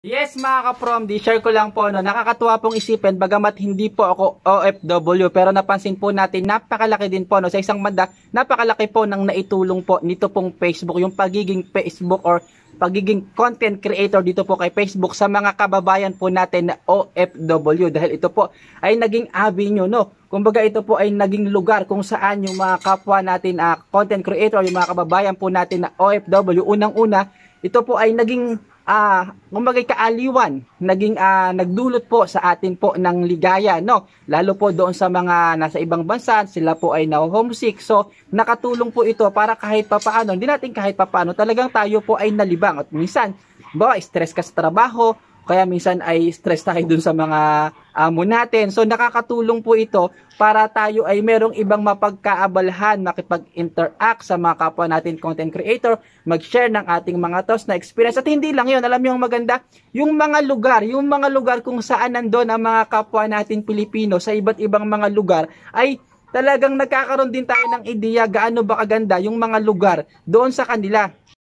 Yes mga ka-prom, di-share ko lang po, no, nakakatuwa pong isipin bagamat hindi po ako OFW, pero napansin po natin napakalaki din po, no, sa isang banda, napakalaki po ng naitulong po nito pong Facebook, yung pagiging Facebook or pagiging content creator dito po kay Facebook sa mga kababayan po natin na OFW, dahil ito po ay naging avenue, no, kumbaga ito po ay naging lugar kung saan yung mga kapwa natin content creator, yung mga kababayan po natin na OFW, unang-una, ito po ay naging kumbaga kaaliwan, naging nagdulot po sa atin po ng ligaya, no, lalo po doon sa mga nasa ibang bansa, sila po ay na homesick, so nakatulong po ito para kahit papaano, hindi natin kahit papaano, talagang tayo po ay nalibang. At minsan ba stress ka sa trabaho, kaya minsan ay stress tayo dun sa mga amo natin, so nakakatulong po ito para tayo ay merong ibang mapagkaabalahan, makipag-interact sa mga kapwa natin content creator, mag-share ng ating mga thoughts na experience. At hindi lang yun, alam yung maganda, yung mga lugar kung saan nandun ang mga kapwa natin Pilipino sa iba't ibang mga lugar, ay talagang nagkakaroon din tayo ng ideya gaano ba kaganda yung mga lugar doon sa kanila.